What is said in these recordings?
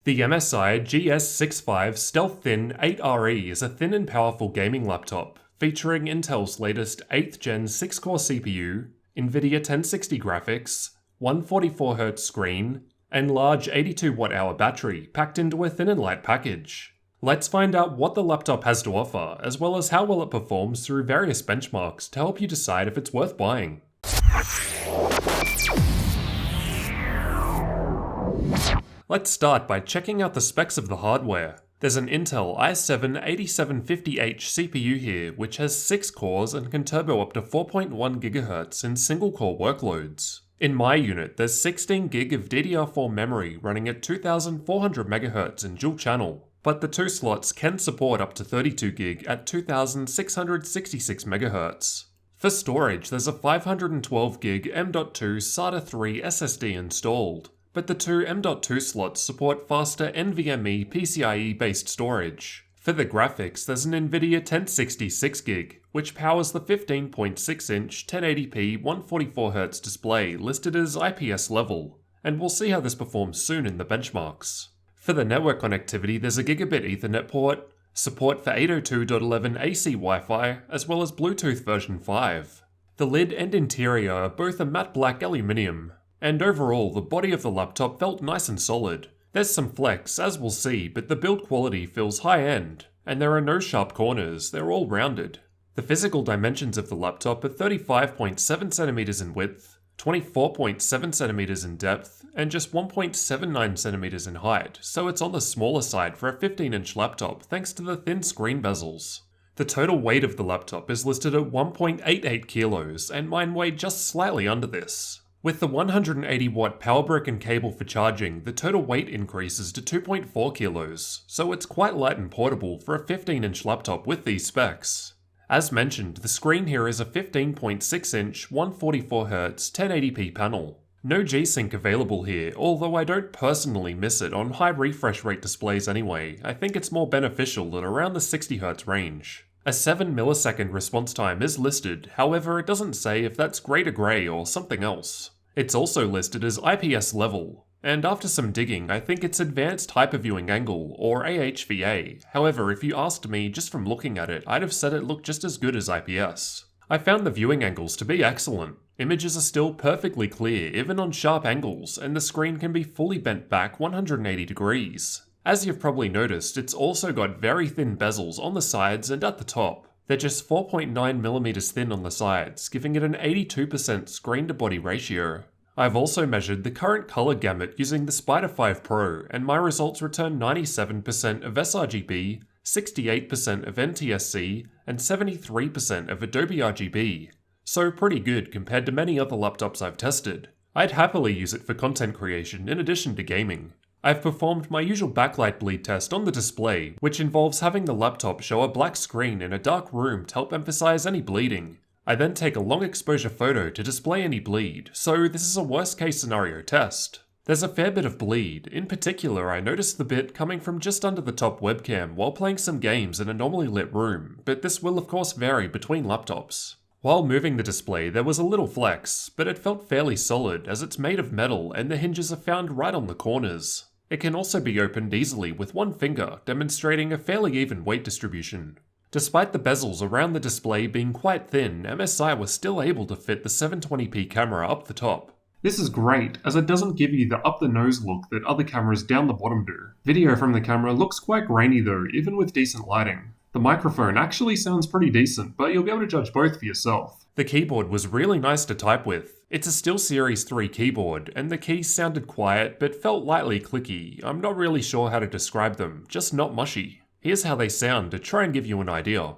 The MSI GS65 Stealth Thin 8RE is a thin and powerful gaming laptop, featuring Intel's latest 8th Gen 6-core CPU, Nvidia 1060 graphics, 144Hz screen, and large 82 Wh battery packed into a thin and light package. Let's find out what the laptop has to offer, as well as how well it performs through various benchmarks to help you decide if it's worth buying. Let's start by checking out the specs of the hardware. There's an Intel i7-8750H CPU here, which has 6 cores and can turbo up to 4.1 GHz in single-core workloads. In my unit, there's 16 GB of DDR4 memory running at 2400 MHz in dual channel, but the 2 slots can support up to 32 GB at 2666 MHz. For storage, there's a 512 GB M.2 SATA 3 SSD installed, but the 2 M.2 slots support faster NVMe PCIe-based storage. For the graphics, there's an Nvidia 1060 6GB, which powers the 15.6-inch 1080p 144Hz display listed as IPS level, and we'll see how this performs soon in the benchmarks. For the network connectivity, there's a gigabit Ethernet port, support for 802.11 AC Wi-Fi, as well as Bluetooth version 5. The lid and interior are both a matte black aluminium, and overall the body of the laptop felt nice and solid. There's some flex, as we'll see, but the build quality feels high-end, and there are no sharp corners, they're all rounded. The physical dimensions of the laptop are 35.7cm in width, 24.7cm in depth, and just 1.79cm in height, so it's on the smaller side for a 15-inch laptop thanks to the thin screen bezels. The total weight of the laptop is listed at 1.88 kilos, and mine weighed just slightly under this. With the 180 watt power brick and cable for charging, the total weight increases to 2.4 kilos, so it's quite light and portable for a 15-inch laptop with these specs. As mentioned, the screen here is a 15.6-inch 144Hz 1080p panel. No G-Sync available here, although I don't personally miss it on high refresh rate displays anyway. I think it's more beneficial at around the 60Hz range. A 7-millisecond response time is listed, however it doesn't say if that's grey to grey or something else. It's also listed as IPS level, and after some digging I think it's Advanced Hyperviewing Angle, or AHVA. However, if you asked me just from looking at it, I'd have said it looked just as good as IPS. I found the viewing angles to be excellent. Images are still perfectly clear even on sharp angles, and the screen can be fully bent back 180 degrees. As you've probably noticed, it's also got very thin bezels on the sides and at the top. They're just 4.9mm thin on the sides, giving it an 82% screen-to-body ratio. I've also measured the current color gamut using the Spider 5 Pro, and my results return 97% of sRGB, 68% of NTSC, and 73% of Adobe RGB. So pretty good compared to many other laptops I've tested. I'd happily use it for content creation in addition to gaming. I've performed my usual backlight bleed test on the display, which involves having the laptop show a black screen in a dark room to help emphasize any bleeding. I then take a long exposure photo to display any bleed, so this is a worst case scenario test. There's a fair bit of bleed. In particular, I noticed the bit coming from just under the top webcam while playing some games in a normally lit room, but this will of course vary between laptops. While moving the display, there was a little flex, but it felt fairly solid as it's made of metal and the hinges are found right on the corners. It can also be opened easily with one finger, demonstrating a fairly even weight distribution. Despite the bezels around the display being quite thin, MSI was still able to fit the 720p camera up the top. This is great, as it doesn't give you the up-the-nose look that other cameras down the bottom do. Video from the camera looks quite grainy though, even with decent lighting. The microphone actually sounds pretty decent, but you'll be able to judge both for yourself. The keyboard was really nice to type with. It's a SteelSeries 3 keyboard, and the keys sounded quiet but felt lightly clicky. I'm not really sure how to describe them, just not mushy. Here's how they sound to try and give you an idea.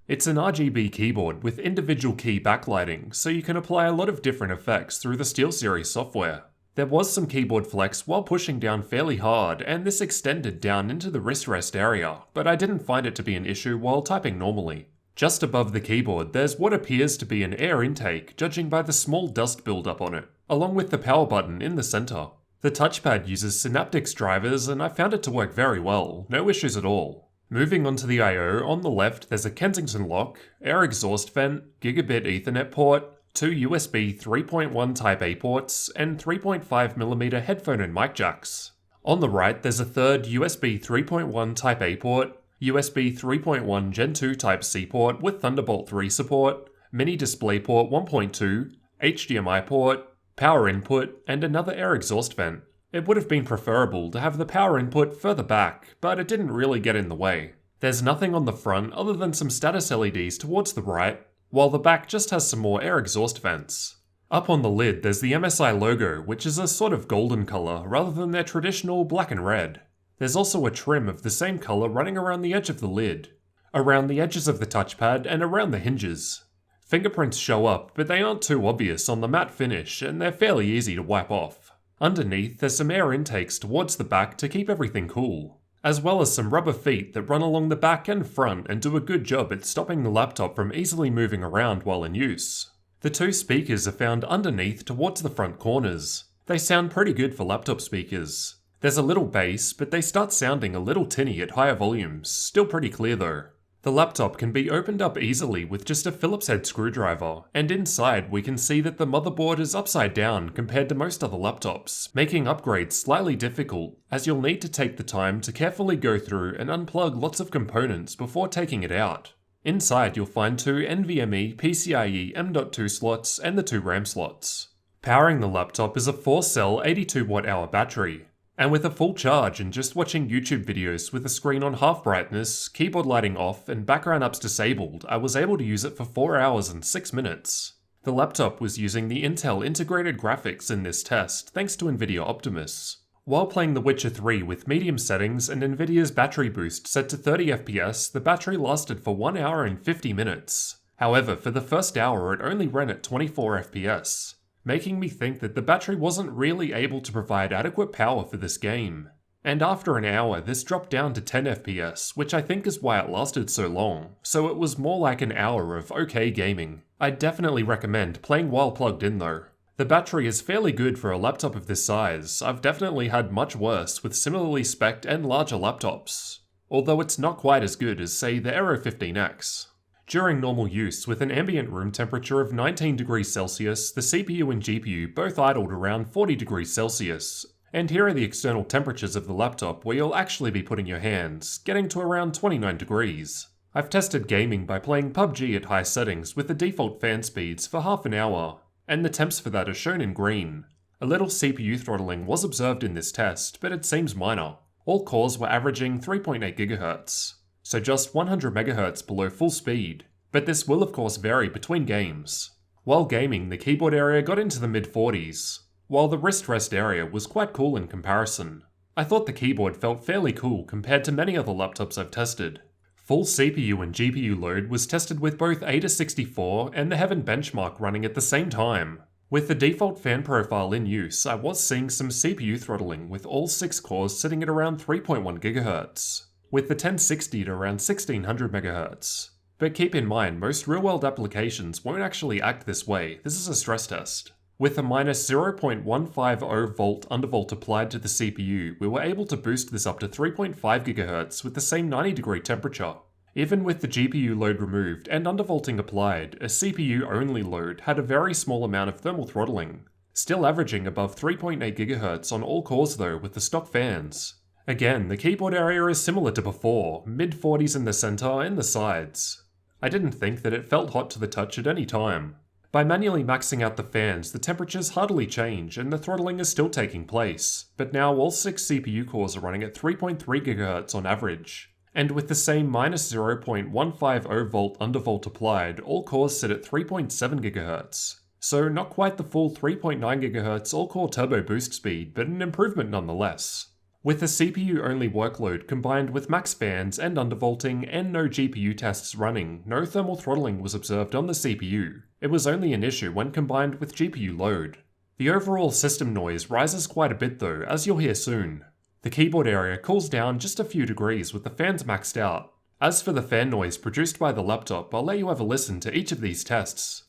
It's an RGB keyboard with individual key backlighting, so you can apply a lot of different effects through the SteelSeries software. There was some keyboard flex while pushing down fairly hard, and this extended down into the wrist rest area, but I didn't find it to be an issue while typing normally. Just above the keyboard, there's what appears to be an air intake, judging by the small dust buildup on it, along with the power button in the center. The touchpad uses Synaptics drivers, and I found it to work very well, no issues at all. Moving on to the I/O, on the left there's a Kensington lock, air exhaust vent, gigabit Ethernet port, 2 USB 3.1 Type-A ports, and 3.5mm headphone and mic jacks. On the right, there's a third USB 3.1 Type-A port, USB 3.1 Gen 2 Type-C port with Thunderbolt 3 support, mini DisplayPort 1.2, HDMI port, power input, and another air exhaust vent. It would have been preferable to have the power input further back, but it didn't really get in the way. There's nothing on the front other than some status LEDs towards the right, while the back just has some more air exhaust vents. Up on the lid there's the MSI logo, which is a sort of golden colour rather than their traditional black and red. There's also a trim of the same colour running around the edge of the lid, around the edges of the touchpad and around the hinges. Fingerprints show up, but they aren't too obvious on the matte finish and they're fairly easy to wipe off. Underneath there's some air intakes towards the back to keep everything cool, as well as some rubber feet that run along the back and front and do a good job at stopping the laptop from easily moving around while in use. The two speakers are found underneath towards the front corners. They sound pretty good for laptop speakers. There's a little bass, but they start sounding a little tinny at higher volumes, still pretty clear though. The laptop can be opened up easily with just a Phillips head screwdriver, and inside we can see that the motherboard is upside down compared to most other laptops, making upgrades slightly difficult, as you'll need to take the time to carefully go through and unplug lots of components before taking it out. Inside you'll find two NVMe PCIe M.2 slots and the two RAM slots. Powering the laptop is a 4-cell 82Wh battery. And with a full charge and just watching YouTube videos with the screen on half brightness, keyboard lighting off, and background apps disabled, I was able to use it for 4 hours and 6 minutes. The laptop was using the Intel integrated graphics in this test, thanks to Nvidia Optimus. While playing The Witcher 3 with medium settings and Nvidia's battery boost set to 30 FPS, the battery lasted for 1 hour and 50 minutes. However, for the first hour it only ran at 24 FPS. Making me think that the battery wasn't really able to provide adequate power for this game. And after an hour, this dropped down to 10 FPS, which I think is why it lasted so long, so it was more like an hour of okay gaming. I'd definitely recommend playing while plugged in though. The battery is fairly good for a laptop of this size. I've definitely had much worse with similarly spec'd and larger laptops, although it's not quite as good as say the Aero 15X. During normal use, with an ambient room temperature of 19 degrees Celsius, the CPU and GPU both idled around 40 degrees Celsius. And here are the external temperatures of the laptop where you'll actually be putting your hands, getting to around 29 degrees. I've tested gaming by playing PUBG at high settings with the default fan speeds for half an hour, and the temps for that are shown in green. A little CPU throttling was observed in this test, but it seems minor. All cores were averaging 3.8 GHz. So just 100 MHz below full speed, but this will of course vary between games. While gaming, the keyboard area got into the mid-40s, while the wrist rest area was quite cool in comparison. I thought the keyboard felt fairly cool compared to many other laptops I've tested. Full CPU and GPU load was tested with both Ada64 and the Heaven benchmark running at the same time. With the default fan profile in use, I was seeing some CPU throttling with all 6 cores sitting at around 3.1 GHz. With the 1060 at around 1600 MHz. But keep in mind, most real-world applications won't actually act this way. This is a stress test. With a minus 0.150 volt undervolt applied to the CPU, we were able to boost this up to 3.5 GHz with the same 90 degree temperature. Even with the GPU load removed and undervolting applied, a CPU-only load had a very small amount of thermal throttling, still averaging above 3.8 GHz on all cores though with the stock fans. Again, the keyboard area is similar to before, mid-40s in the center and the sides. I didn't think that it felt hot to the touch at any time. By manually maxing out the fans, the temperatures hardly change and the throttling is still taking place, but now all 6 CPU cores are running at 3.3 GHz on average. And with the same minus 0.150 volt undervolt applied, all cores sit at 3.7 GHz. So not quite the full 3.9 GHz all-core turbo boost speed, but an improvement nonetheless. With the CPU-only workload combined with max fans and undervolting and no GPU tests running, no thermal throttling was observed on the CPU. It was only an issue when combined with GPU load. The overall system noise rises quite a bit though, as you'll hear soon. The keyboard area cools down just a few degrees with the fans maxed out. As for the fan noise produced by the laptop, I'll let you have a listen to each of these tests.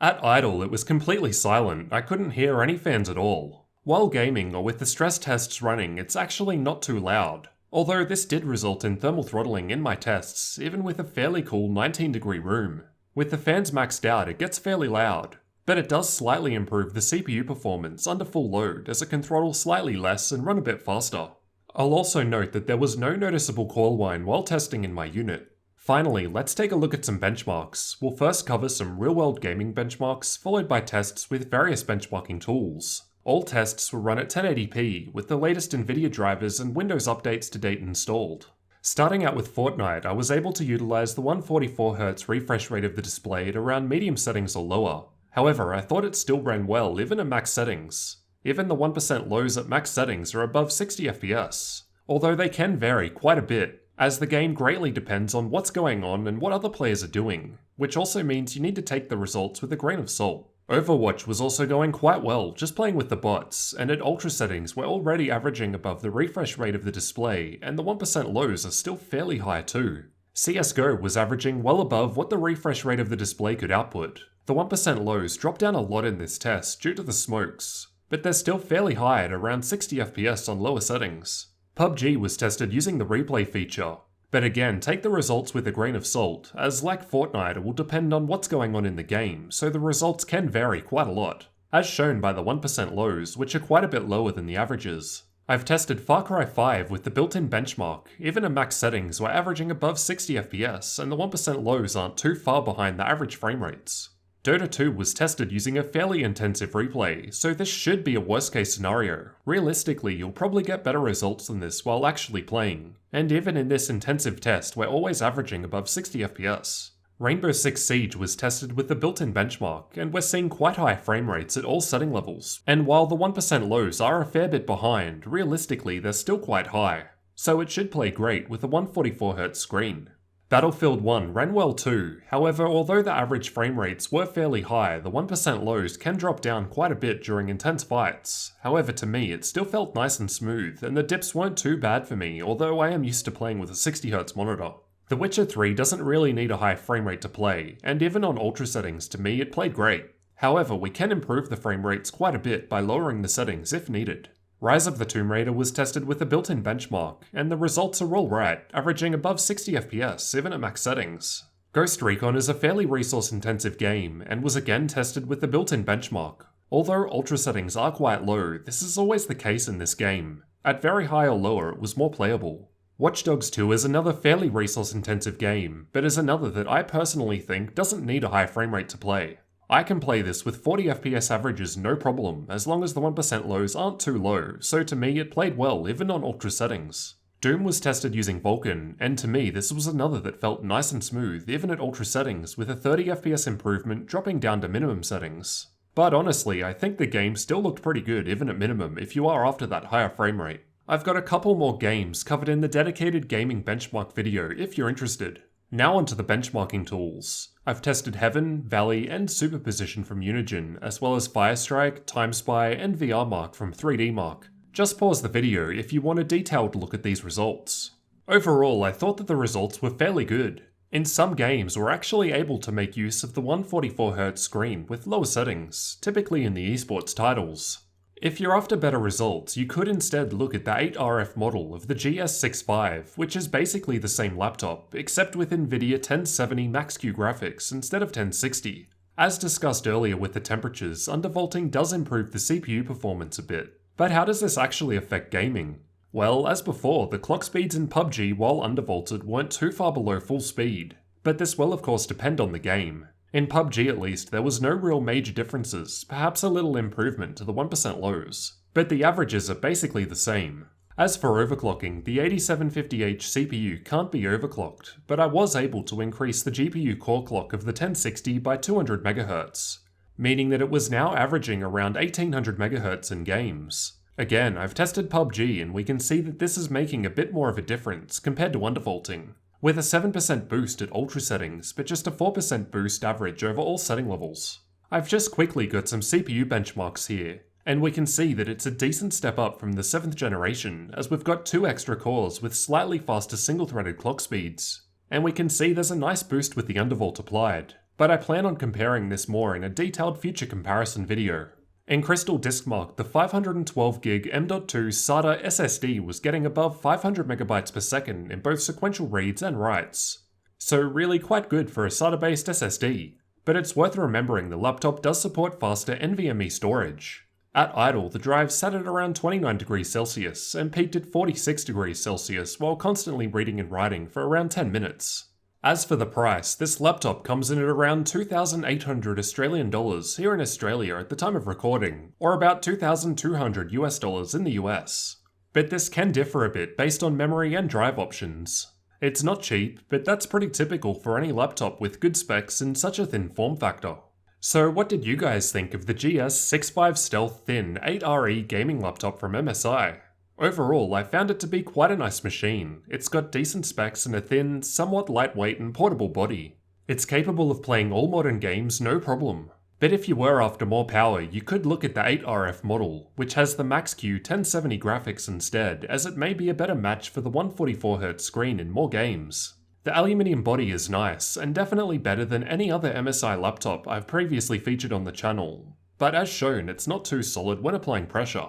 At idle, it was completely silent. I couldn't hear any fans at all. While gaming or with the stress tests running, it's actually not too loud. Although this did result in thermal throttling in my tests, even with a fairly cool 19-degree room. With the fans maxed out, it gets fairly loud, but it does slightly improve the CPU performance under full load as it can throttle slightly less and run a bit faster. I'll also note that there was no noticeable coil whine while testing in my unit. Finally, let's take a look at some benchmarks. We'll first cover some real-world gaming benchmarks, followed by tests with various benchmarking tools. All tests were run at 1080p, with the latest Nvidia drivers and Windows updates to date installed. Starting out with Fortnite, I was able to utilize the 144Hz refresh rate of the display at around medium settings or lower. However, I thought it still ran well even at max settings. Even the 1% lows at max settings are above 60 FPS, although they can vary quite a bit, as the game greatly depends on what's going on and what other players are doing, which also means you need to take the results with a grain of salt. Overwatch was also going quite well, just playing with the bots, and at ultra settings we're already averaging above the refresh rate of the display, and the 1% lows are still fairly high too. CSGO was averaging well above what the refresh rate of the display could output. The 1% lows dropped down a lot in this test due to the smokes, but they're still fairly high at around 60 FPS on lower settings. PUBG was tested using the replay feature, but again, take the results with a grain of salt, as like Fortnite, it will depend on what's going on in the game, so the results can vary quite a lot, as shown by the 1% lows, which are quite a bit lower than the averages. I've tested Far Cry 5 with the built-in benchmark. Even at max settings, we're averaging above 60 FPS, and the 1% lows aren't too far behind the average frame rates. Dota 2 was tested using a fairly intensive replay, so this should be a worst case scenario. Realistically, you'll probably get better results than this while actually playing, and even in this intensive test, we're always averaging above 60 FPS. Rainbow Six Siege was tested with the built-in benchmark, and we're seeing quite high frame rates at all setting levels. And while the 1% lows are a fair bit behind, realistically they're still quite high, so it should play great with a 144Hz screen. Battlefield 1 ran well too, however although the average frame rates were fairly high, the 1% lows can drop down quite a bit during intense fights. However to me it still felt nice and smooth, and the dips weren't too bad for me, although I am used to playing with a 60Hz monitor. The Witcher 3 doesn't really need a high frame rate to play, and even on ultra settings to me it played great. However, we can improve the frame rates quite a bit by lowering the settings if needed. Rise of the Tomb Raider was tested with a built-in benchmark, and the results are alright, averaging above 60 FPS even at max settings. Ghost Recon is a fairly resource-intensive game, and was again tested with the built-in benchmark. Although ultra settings are quite low, this is always the case in this game. At very high or lower it was more playable. Watch Dogs 2 is another fairly resource-intensive game, but is another that I personally think doesn't need a high frame rate to play. I can play this with 40 FPS averages no problem, as long as the 1% lows aren't too low, so to me it played well even on ultra settings. Doom was tested using Vulkan, and to me this was another that felt nice and smooth even at ultra settings, with a 30 FPS improvement dropping down to minimum settings. But honestly, I think the game still looked pretty good even at minimum if you are after that higher frame rate. I've got a couple more games covered in the dedicated gaming benchmark video if you're interested. Now onto the benchmarking tools. I've tested Heaven, Valley, and Superposition from Unigine, as well as Firestrike, TimeSpy, and VRMark from 3DMark. Just pause the video if you want a detailed look at these results. Overall, I thought that the results were fairly good. In some games, we're actually able to make use of the 144Hz screen with lower settings, typically in the esports titles. If you're after better results, you could instead look at the 8RF model of the GS65, which is basically the same laptop, except with Nvidia 1070 Max-Q graphics instead of 1060. As discussed earlier with the temperatures, undervolting does improve the CPU performance a bit. But how does this actually affect gaming? Well, as before, the clock speeds in PUBG while undervolted weren't too far below full speed, but this will of course depend on the game. In PUBG at least, there was no real major differences, perhaps a little improvement to the 1% lows, but the averages are basically the same. As for overclocking, the 8750H CPU can't be overclocked, but I was able to increase the GPU core clock of the 1060 by 200 MHz, meaning that it was now averaging around 1800 MHz in games. Again, I've tested PUBG and we can see that this is making a bit more of a difference compared to undervolting, with a 7% boost at ultra settings, but just a 4% boost average over all setting levels. I've just quickly got some CPU benchmarks here, and we can see that it's a decent step up from the 7th generation, as we've got 2 extra cores with slightly faster single-threaded clock speeds. And we can see there's a nice boost with the undervolt applied, but I plan on comparing this more in a detailed future comparison video. In Crystal Diskmark, the 512GB M.2 SATA SSD was getting above 500MB per second in both sequential reads and writes. So really quite good for a SATA-based SSD, but it's worth remembering the laptop does support faster NVMe storage. At idle, the drive sat at around 29 degrees Celsius and peaked at 46 degrees Celsius while constantly reading and writing for around 10 minutes. As for the price, this laptop comes in at around 2,800 Australian dollars here in Australia at the time of recording, or about 2,200 US dollars in the US. But this can differ a bit based on memory and drive options. It's not cheap, but that's pretty typical for any laptop with good specs in such a thin form factor. So what did you guys think of the GS65 Stealth Thin 8RE gaming laptop from MSI? Overall, I found it to be quite a nice machine. It's got decent specs and a thin, somewhat lightweight and portable body. It's capable of playing all modern games no problem. But if you were after more power, you could look at the 8RF model, which has the Max-Q 1070 graphics instead, as it may be a better match for the 144Hz screen in more games. The aluminium body is nice, and definitely better than any other MSI laptop I've previously featured on the channel. But as shown, it's not too solid when applying pressure.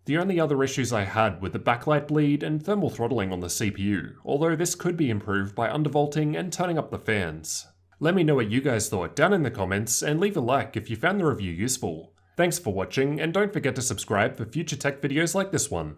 The only other issues I had were the backlight bleed and thermal throttling on the CPU, although this could be improved by undervolting and turning up the fans. Let me know what you guys thought down in the comments, and leave a like if you found the review useful. Thanks for watching, and don't forget to subscribe for future tech videos like this one.